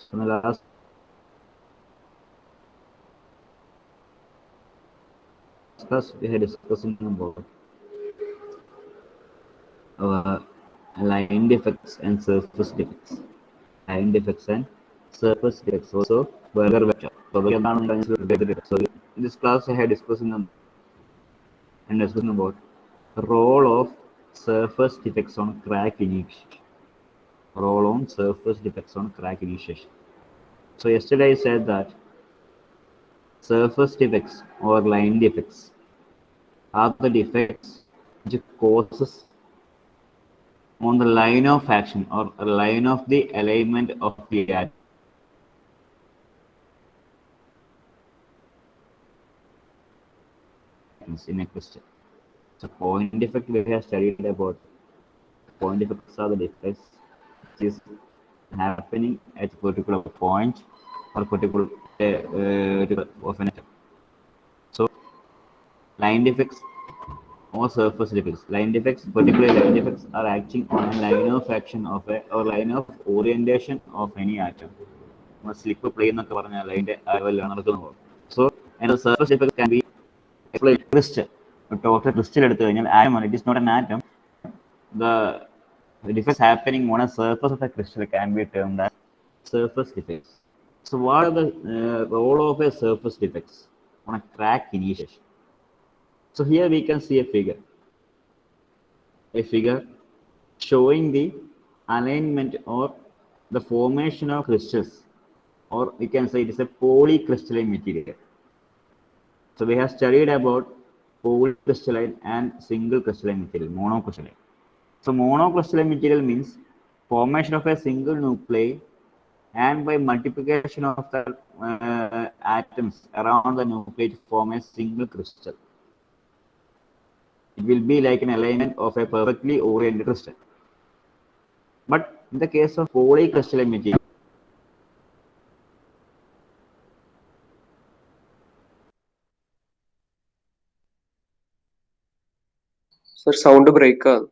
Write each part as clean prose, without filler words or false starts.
So in the last class, we had discussing about uh, line defects and surface defects. Line defects and surface defects. Also, Berger vector. So, in this class, I had discussing about the role of surface defects on crack initiation. Role on surface defects on crack initiation. So yesterday I said that surface defects or line defects are the defects which causes on the line of action or line of the alignment of the atoms in a crystal. So point defect we have studied about. Point defects are the defects which is happening at a particular point or particular of an atom. So line defects or surface defects. Line defects, particularly line defects, are acting on a line of action of a or line of orientation of any atom. Slip play എന്നൊക്കെ പറഞ്ഞാൽ അതിന്റെ ലെവലിലാണ് നടക്കുന്നത്. So, and the surface defect can be explained crystal. Total crystal എടുത്തു കഴിഞ്ഞാൽ atom it is not an atom. The defects happening on a surface of a crystal can be termed as surface defects. So, what are the role of a surface defects on a crack initiation? So, here we can see a figure showing the alignment or the formation of crystals, or we can say it is a polycrystalline material. So we have studied about polycrystalline and single crystalline material, monocrystalline. So monocrystalline material means formation of a single nuclei and by multiplication of the atoms around the nuclei to form a single crystal. It will be like an alignment of a perfectly oriented crystal. But in the case of polycrystalline material, Sir, sound breaker.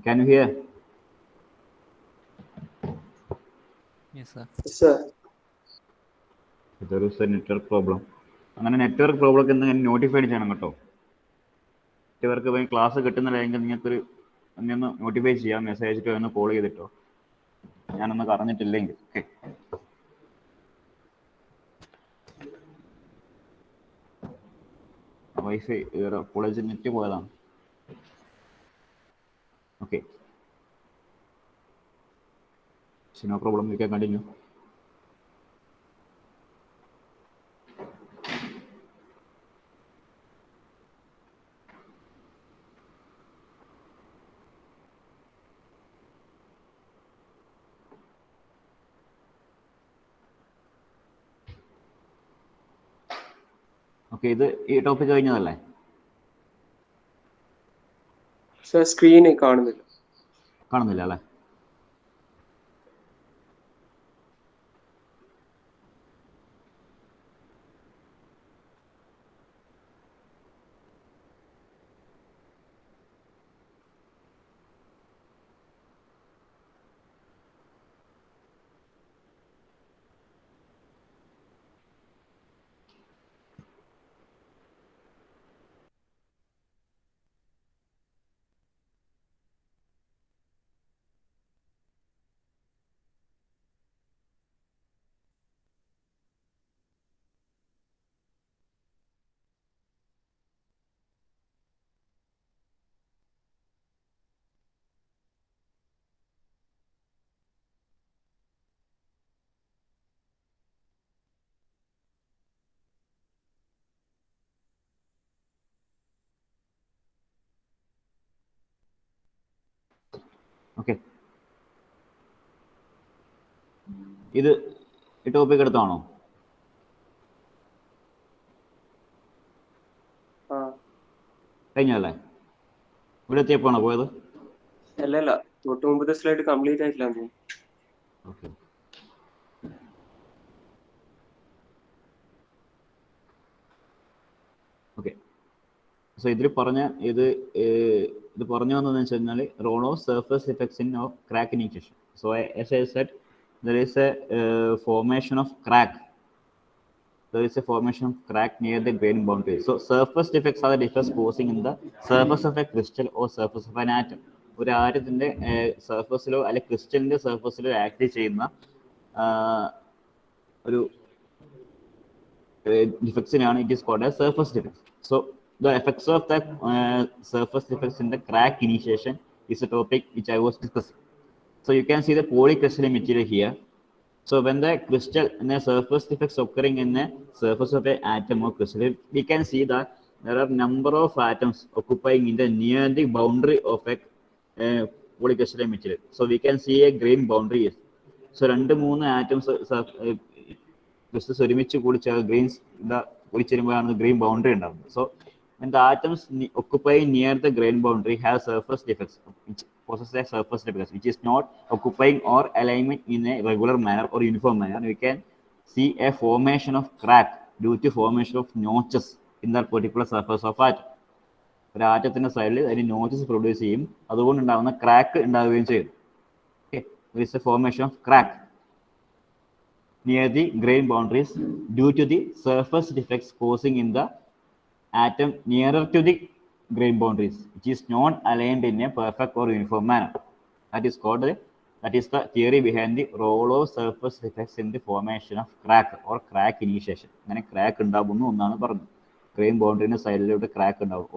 Can you hear? Yes, sir. Yes, sir. There is a network problem. അങ്ങനെ network problem ഒക്കെ എന്തെങ്കിലും notified ചെയ്യണം കേട്ടോ. Network പോയി class കിട്ടുന്നില്ലെങ്കിൽ നിങ്ങൾക്കൊരു ഒന്ന് notify ചെയ്യാം, message അയച്ചിട്ടോ ഒന്ന് കോൾ ചെയ്തിട്ടോ, ഞാനൊന്ന് പറഞ്ഞിട്ടില്ലെങ്കിൽ. ഓക്കെ, വൈഫൈ കോളേജ് നെറ്റ് പോയതാണ്. Okay, no problem, we can continue. Okay, ഇത് ഈ ടോപ്പിക് കഴിഞ്ഞതല്ലേ? സർ സ്ക്രീൻ കാണുന്നില്ല. കാണുന്നില്ല അല്ലേ? ഓക്കെ, ഇത് ഈ ടോപ്പിക് എടുത്താണോ? കഴിഞ്ഞല്ലേ? ഇവിടെ എത്തിയപ്പോണോ പോയത്? അല്ലല്ല, തൊട്ട് മുമ്പത്തെ സ്ലൈഡ് കംപ്ലീറ്റ് ആയിട്ടില്ല. Okay, okay. സോ ഇതിൽ പറഞ്ഞ ഇത് പറഞ്ഞു വന്നതെന്ന് വെച്ച് കഴിഞ്ഞാൽ role of surface effects in of crack initiation. So as I said, there is a formation of crack. There is a formation of crack near the grain boundary. So surface defects are the defects causing in the surface of a crystal or surface of an atom. ഒരു ആറ്റത്തിന്റെ സർഫസിലോ അല്ലെ ക്രിസ്റ്റലിന്റെ സർഫസിലോ act ചെയ്യുന്ന ഒരു defects it is called as surface defects. So the effects of the surface defects in the crack initiation is a topic which I was discussing. So you can see the polycrystalline material here. So when the crystal and the surface defects occurring in the surface of an atom or crystal, we can see that there are number of atoms occupying in the near the boundary of a polycrystalline material. So we can see a grain boundary. So 2-3 atoms crystals ഒരുമിച്ച് കൂടിച്ച grains കൂടിച്ചേരുമ്പോഴാണ് grain boundary ഉണ്ടാകുന്നത്. So when the atoms occupying near the grain boundary have surface defects which possess a surface defects which is not occupying or alignment in a regular manner or uniform manner, we can see a formation of crack due to formation of notches in that particular surface of atom. ഒരു ആറ്റത്തിന്റെ സൈഡിൽ അതിന് notches produce ചെയ്യും, അതുകൊണ്ട് ഉണ്ടാകുന്ന crack ഉണ്ടാവുകയും ചെയ്യും. Okay, there is a formation of crack near the grain boundaries due to the surface defects causing in the atom nearer to the grain boundaries, which is not aligned in a perfect or uniform manner. That is the theory behind the role of surface defects in the formation of crack or crack initiation. അങ്ങനെ crack ഉണ്ടാകുന്നു എന്നാണ് പറഞ്ഞത്. Grain ബൗണ്ടറിന്റെ സൈഡിലൂടെ crack ഉണ്ടാവും.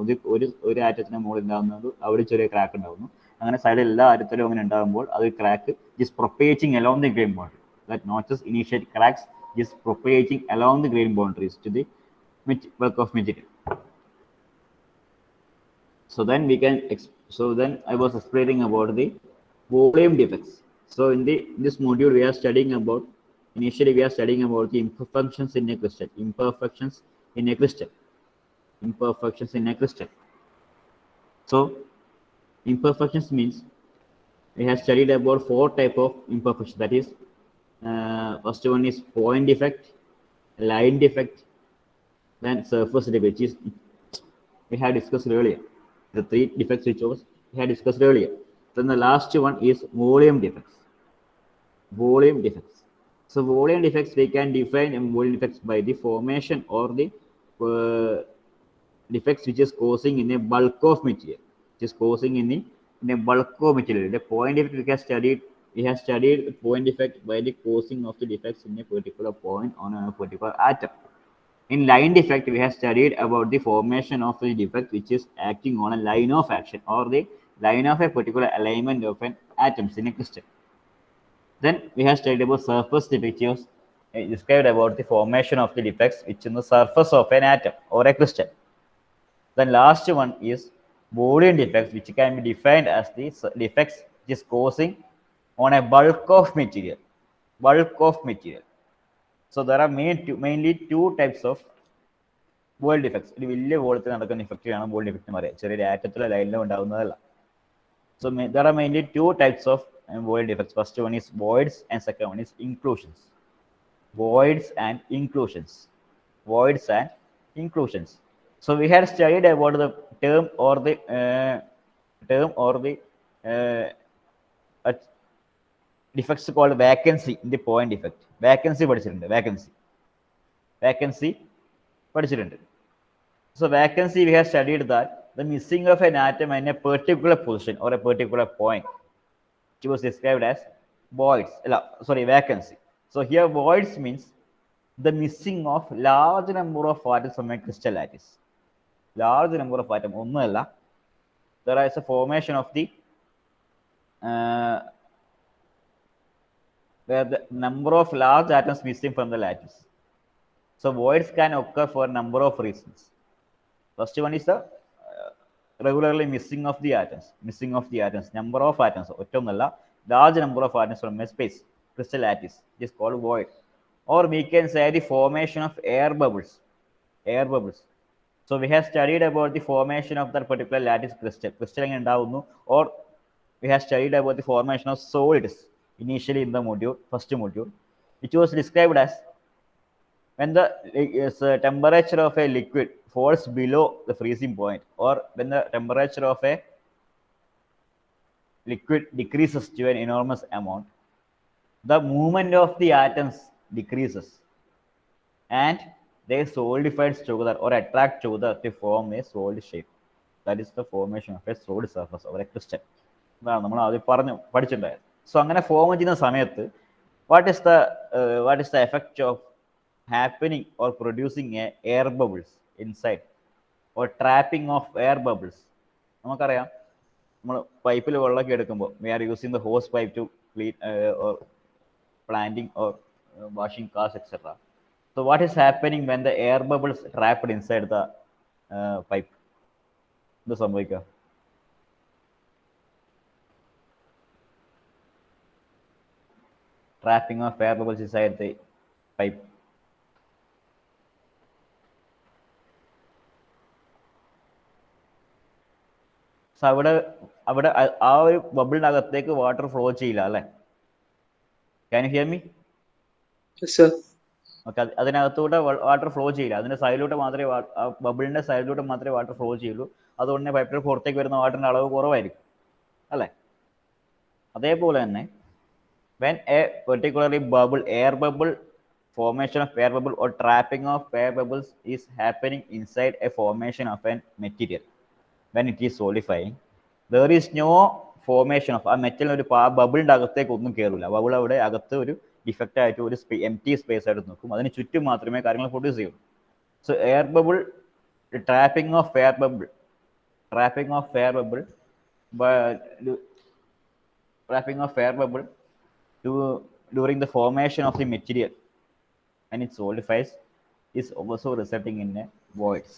ഒരു ആറ്റത്തിന് മുകളിൽ ഉണ്ടാകുന്നത് അവിടെ ചെറിയ ക്രാക്ക് ഉണ്ടാകുന്നു. അങ്ങനെ സൈഡിൽ എല്ലാ ആറ്റത്തിലും അങ്ങനെ ഉണ്ടാകുമ്പോൾ അത് crack is propagating along the grain boundary. That notches initiate cracks is propagating along the grain boundaries to the bulk of material. So then I was explaining about the volume defects. So in this module we are studying about the imperfections in a crystal. Imperfections in a crystal. So imperfections means we have studied about 4 types of imperfections. That is, first one is point defect, line defect, then surface defect, which is we had discussed earlier. The 3 defects which we had discussed earlier. Then the last one is volume defects. Volume defects. So volume defects, we can define volume defects by the formation or the defects which is causing in a bulk of material, which is causing in a bulk of material. The point defect we have studied point defect by the causing of the defects in a particular point on a particular atom. In line defect, we have studied about the formation of the defect which is acting on a line of action or the line of a particular alignment of an atoms in a crystal. Then we have studied about surface defects, described about the formation of the defects which in the surface of an atom or a crystal. The last one is volume defects, which can be defined as the defects which is causing on a bulk of material. Bulk of material. So there are mainly two types of void defects. ഒരു വലിയ വോളത്തിൽ നടക്കുന്ന ഇഫക്റ്റാണ് void defect എന്ന് പറയുക. ചെറിയൊരു ആറ്റത്തിലെ ലൈനിലും ഉണ്ടാകുന്നതല്ല. So there are mainly two types of void defects. First one is voids and second one is inclusions. Voids and inclusions. Voids and inclusions. So we had studied about the term or the defects called vacancy in the point defect. Vacancy പഠിച്ചിട്ടുണ്ട്. Vacancy പഠിച്ചിട്ടുണ്ട്. So vacancy, we have studied that the missing of an atom in a particular position or a particular point, which was described as voids. Vacancy. So here voids means the missing of large number of atoms from a crystal lattice. Large number of atoms. There is a formation of the where the number of large atoms missing from the lattice. So voids can occur for a number of reasons. First one is the regularly missing of the atoms. Number of atoms. Large number of atoms from a space, crystal lattice. It is called void. Or we can say the formation of air bubbles. So we have studied about the formation of that particular lattice crystal. Or we have studied about the formation of solids initially in the first module, which was described as when the temperature of a liquid falls below the freezing point, or when the temperature of a liquid decreases to an enormous amount, the movement of the atoms decreases and they solidify together or attract together to form a solid shape. That is the formation of a solid surface or a crystal. So അങ്ങനെ form ചെയ്യുന്ന സമയത്ത് what is the effect of happening or producing air bubbles inside or trapping of air bubbles? നമുക്കറിയാം, നമ്മൾ പൈപ്പിൽ വെള്ളമൊക്കെ എടുക്കുമ്പോൾ we are using the hose pipe to clean or planting or washing cars, etc. So what is happening when the air bubbles trapped inside the pipe? എന്ത് സംഭവിക്കുക? Trapping of air bubbles inside the pipe. So അവിടെ ആ ഒരു ബബിളിന്റെ അകത്തേക്ക് water flow ചെയ്യില്ല അല്ലേ? Can you hear me? Yes, sir. Okay, അതിനകത്തൂടെ water flow ചെയ്യില്ല. അതിന്റെ സൈഡിലൂടെ മാത്രമേ ബബിളിന്റെ സൈഡിലൂടെ മാത്രമേ വാട്ടർ ഫ്ലോ ചെയ്യുള്ളൂ. അതുകൊണ്ട് തന്നെ പൈപ്പിൽ പുറത്തേക്ക് വരുന്ന വാട്ടറിന്റെ അളവ് കുറവായിരിക്കും അല്ലേ? അതേപോലെ തന്നെ when a particularly air bubble formation of air bubble or trapping of air bubbles is happening inside a formation of a material, when it is solidifying, there is no formation of a metal ഒരു ബബിളിന്റെ അകത്തേക്ക് ഒന്നും കയറില്ല. Bubble അവിടെ അകത്ത് ഒരു defect ആയിട്ട് ഒരു empty space ആയിട്ട് നോക്കും. അതിന് ചുറ്റും മാത്രമേ കാര്യങ്ങൾ പ്രൊഡ്യൂസ് ചെയ്യുള്ളൂ. So air bubble trapping of air bubble during the formation of the material and it solidifies is also resulting in voids.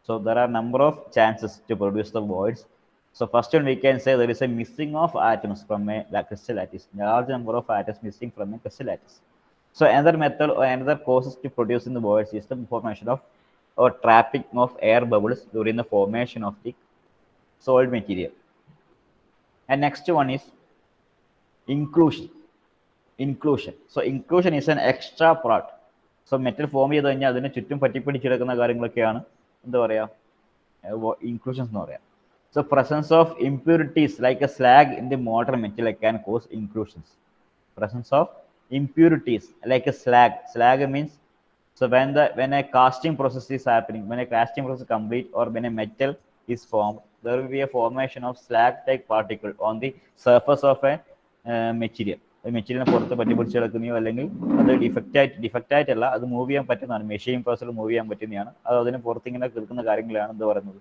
So there are number of chances to produce the voids. So first one, we can say there is a missing of atoms from a crystal lattice. Large number of atoms missing from a crystal lattice. So another method or another causes to producing the voids is the formation of or trapping of air bubbles during the formation of the solid material. And next one is inclusion. So inclusion is an extra part. So metal form ചെയ്ത് കഴിഞ്ഞാൽ അതിനെ ചുറ്റും പറ്റിപ്പിടിച്ചെടുക്കുന്ന കാര്യങ്ങളൊക്കെയാണ് എന്താ പറയുക, inclusions എന്ന് പറയാം. So presence of impurities like a slag in the mortar metal can cause inclusions. Presence of impurities like a slag. Slag means, so when a casting process is happening, when a casting process is complete, or when a metal is formed, there will be a formation of slag-type particle on the surface of a material. മെറ്റീരിയലിനെ പുറത്ത് പറ്റി പിടിച്ച് കിടക്കുന്നയോ അല്ലെങ്കിൽ അത് defect ആയിട്ടല്ല, അത് move ചെയ്യാൻ പറ്റുന്നതാണ്, മെഷീൻ പ്രോസസ്സിൽ മൂവ് ചെയ്യാൻ പറ്റുന്നതാണ്. അത് അതിന് പുറത്ത് ഇങ്ങനെ കിടക്കുന്ന കാര്യങ്ങളാണ് എന്താ പറയുന്നത്,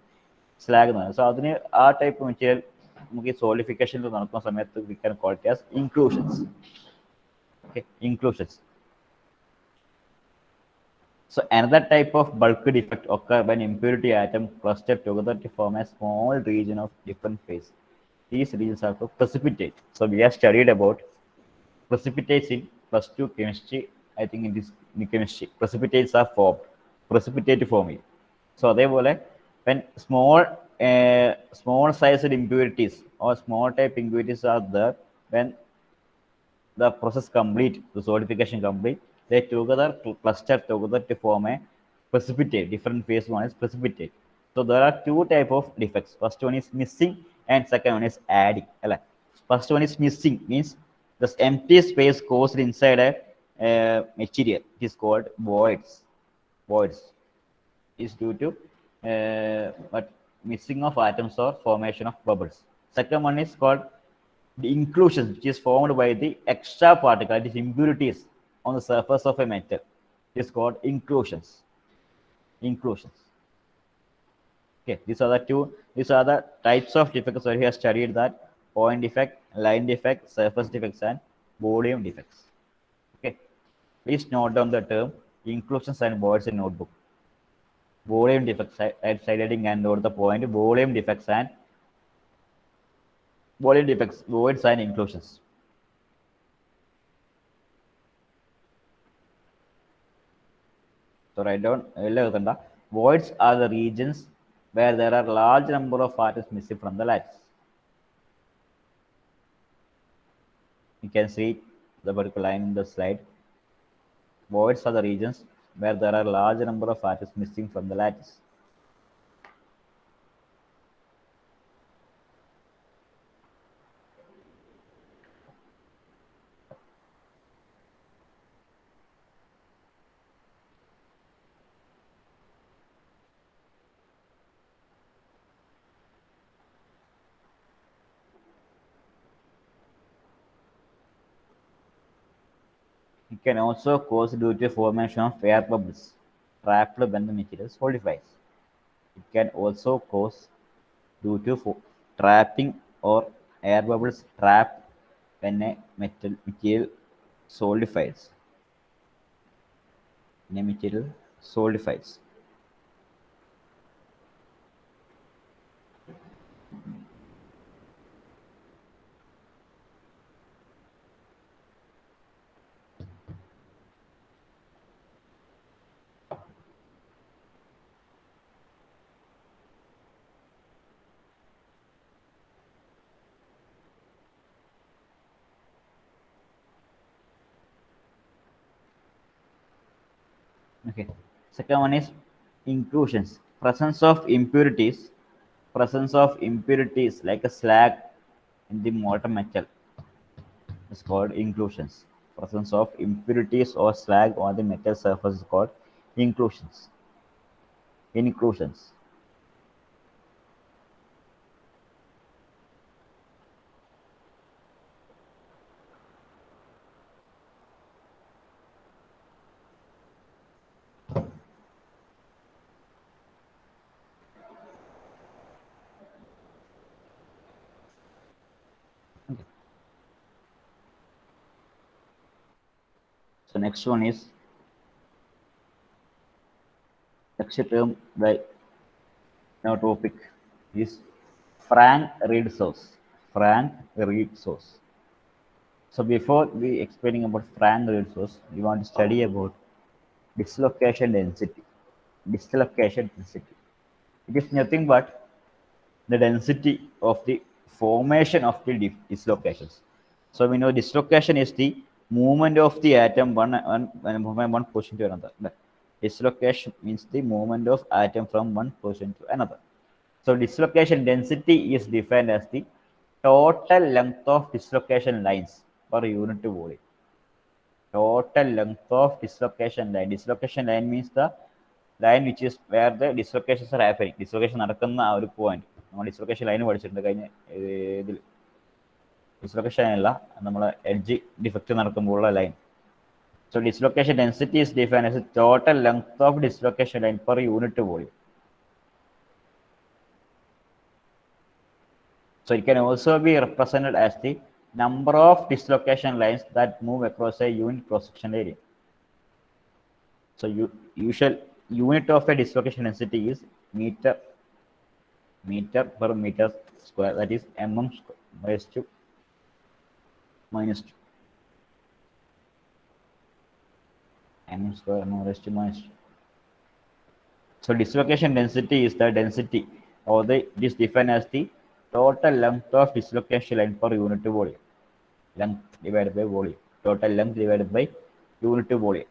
സ്ലാഗ് എന്ന് പറയുന്നത്. സോ അതിന് ആ ടൈപ്പ് മെറ്റീരിയൽ നമുക്ക് ഈ സോളിഫിക്കേഷനിൽ നടക്കുന്ന സമയത്ത് we can call it as inclusions. Okay, inclusions. So another type of bulk defect occur when impurity atoms cluster together to form a small region of different phase. These regions are called precipitate. So we have studied about precipitates in +2 chemistry. I think in this in chemistry, precipitates are formed. Precipitate forming. So അതേപോലെ when small sized impurities or small type impurities are there, when the process complete, the solidification complete, they together to cluster together to form a precipitate. Different phase one is precipitate. So there are two type of defects. First one is missing and second one is adding. First one is missing means this empty space caused inside a material. It is called voids. Voids is due to but missing of atoms or formation of bubbles. Second one is called the inclusions, which is formed by the extra particle, that is impurities on the surface of a metal. It is called inclusions. Inclusions. Okay, these are the types of defects where we have studied that: point defect, line defect, surface defects, and volume defects. Okay, please note down the term inclusions and voids in notebook. Volume defects, highlighting and note the point: volume defects and voids and inclusions. So write down, voids are the regions where there are large number of atoms missing from the lattice. You can see the particular line in the slide. Voids are the regions where there are large number of atoms missing from the lattice. It can also cause due to formation of air bubbles trapped when the material solidifies. It can also cause due to trapping or air bubbles trapped when a material solidifies. When a material solidifies. Okay. Second one is inclusions. Presence of impurities like a slag in the molten metal is called inclusions. Presence of impurities or slag on the metal surface is called inclusions. Inclusions. Okay. So next one is next term by now topic is Frank Reed source. Frank Reed source. So before we explaining about Frank Reed source, we want to study about dislocation density. Dislocation density. It is nothing but the density of the formation of the dislocations. So we know dislocation is the movement of the atom one position to another. Dislocation means the movement of atom from one position to another. So dislocation density is defined as the total length of dislocation lines per unit volume. Total length of dislocation line. Dislocation line means the line which is where the dislocations are happening. Dislocation നടക്കുന്ന ആ ഒരു point. നമ്മൾ dislocation line പഠിച്ചിട്ടുണ്ട് കഴിഞ്ഞ ഇതിൽ. Dislocation അല്ല, നമ്മൾ edge defect നടക്കുമ്പോഴുള്ള line. So dislocation density is defined as the total length of dislocation line per unit volume. So it can also be represented as the number of dislocation lines that move across a unit cross-section area. So usual unit of a dislocation density is meter per meter square, that is mm raised to minus 2. Mm square mm raised to minus 2. So dislocation density is the density, or it is defined as the total length of dislocation line per unit volume. Length divided by volume. Total length divided by unit volume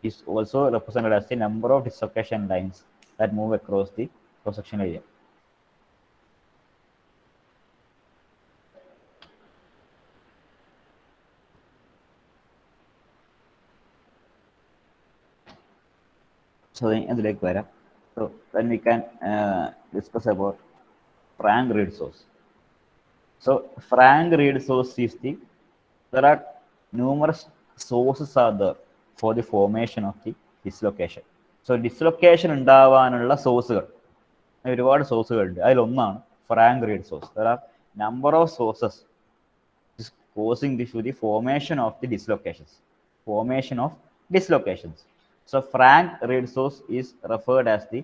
is also represented as the number of dislocation lines that move across the cross-section area. So then we can discuss about Frank-Reed source. So Frank-Reed source is there are numerous sources are there for the formation of the dislocation. So dislocation ഉണ്ടാവാനുള്ള സോഴ്സുകൾ ഒരുപാട് സോഴ്സുകളുണ്ട്. അതിലൊന്നാണ് Frank-Reed source. There are number of sources causing the formation of the dislocations. Formation of dislocations. So Frank-Reed source is referred as the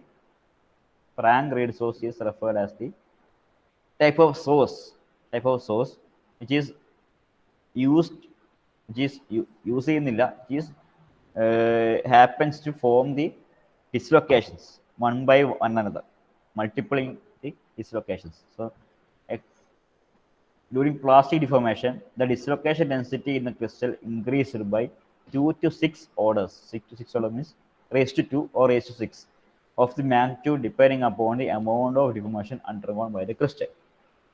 type of source which is used, happens to form the dislocations one by one another, multiplying the dislocations. So during plastic deformation, the dislocation density in the crystal increased by 2 to 6 orders. 6 to 6 orders means raised to 2 or raised to 6 of the magnitude depending upon the amount of deformation undergone by the crystal.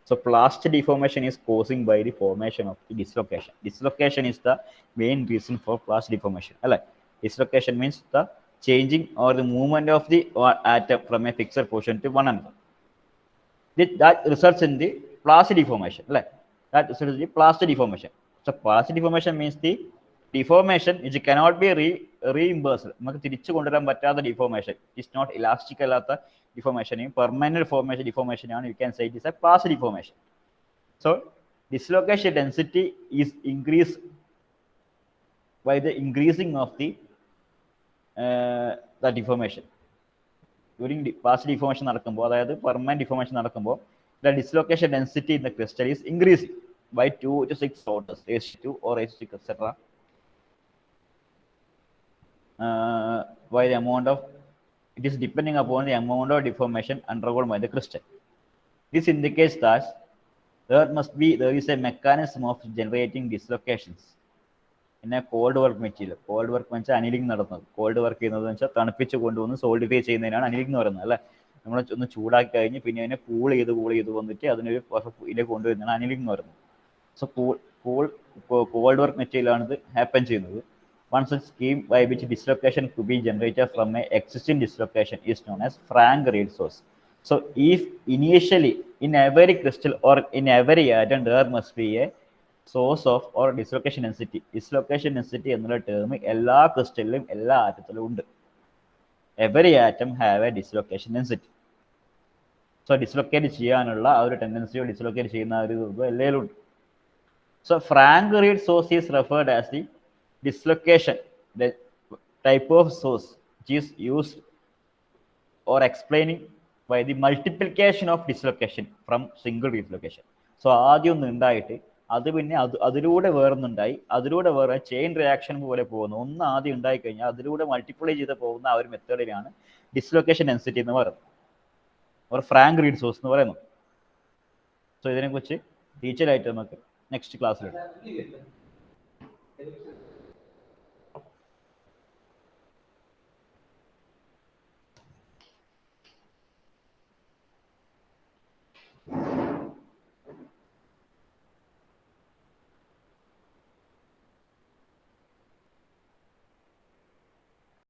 So plastic deformation is causing by the formation of the dislocation. Dislocation is the main reason for plastic deformation. Dislocation means the changing or the movement of the atom from a fixed portion to one another. That results in the plastic deformation. That results in the plastic deformation. So plastic deformation means the deformation which cannot be reimbursed. നമുക്ക് തിരിച്ചു കൊണ്ടുവരാൻ പറ്റാത്ത deformation. It's not elastic അല്ലാത്ത deformation. Permanent deformation ആണ്. You can say it is a plastic deformation. So dislocation density is increased by the increasing of the deformation. During the plastic deformation നടക്കുമ്പോൾ, അതായത് permanent deformation നടക്കുമ്പോൾ, the dislocation density in the crystal is increasing by 2 to 6 orders, raised to 2 or raised to 6, etc. By the amount of, it is depending upon the amount of deformation undergone by the crystal. This indicates that there is a mechanism of generating dislocations in a cold work material. Cold work വെച്ചാൽ അനിലിംഗ് നടത്തുന്നത്. Called work ചെയ്യുന്നത് വെച്ചാൽ തണുപ്പിച്ച് കൊണ്ടുവന്ന് solidify ചെയ്യുന്നതിനാണ് അനിലിംഗ് എന്ന് പറയുന്നത്. അല്ലെ, നമ്മൾ ഒന്ന് ചൂടാക്കി കഴിഞ്ഞ് പിന്നെ അതിനെ കൂൾ ചെയ്ത് വന്നിട്ട് അതിനൊരു ഇതിലേക്ക് കൊണ്ടുവരുന്നതാണ് അനിലിംഗ് എന്ന് പറയുന്നത്. സോ കോൾഡ് വർക്ക് മെറ്റീരിയലാണ് ഇത് ഹാപ്പൻ ചെയ്യുന്നത്. One such scheme by which dislocation could be generated from an existing dislocation is known as Frank-Reed source. So if initially in every crystal or in every atom there must be a source of or dislocation density. Dislocation density എന്നുള്ള term എല്ലാ ക്രിസ്റ്റലിലും എല്ലാ ആറ്റത്തിലും ഉണ്ട്. Every atom have a dislocation density. So dislocate ചെയ്യാനുള്ള ആ ഒരു ടെൻഡൻസിയോ dislocate ചെയ്യുന്ന ഒരു എല്ലാവരും ഉണ്ട്. So Frank-Reed source is referred as the dislocation, the type of source which is used or explaining by the multiplication of dislocation from single dislocation. So ആദ്യം ഒന്ന് ഉണ്ടായിട്ട് അത് പിന്നെ അതിലൂടെ വേറൊന്നുണ്ടായി, അതിലൂടെ വേറെ ചെയിൻ റിയാക്ഷൻ പോലെ പോകുന്നു. ഒന്ന് ആദ്യം ഉണ്ടായി കഴിഞ്ഞാൽ അതിലൂടെ മൾട്ടിപ്ലൈ ചെയ്ത് പോകുന്ന ആ ഒരു മെത്തേഡിനാണ് ഡിസ്ലൊക്കേഷൻ ഡെൻസിറ്റി എന്ന് പറയുന്നത്, or Frank-Reed source എന്ന് പറയുന്നത്. സോ ഇതിനെക്കുറിച്ച് ഡീറ്റെയിൽ ആയിട്ട് നമുക്ക് നെക്സ്റ്റ് ക്ലാസ്സിലുണ്ട്.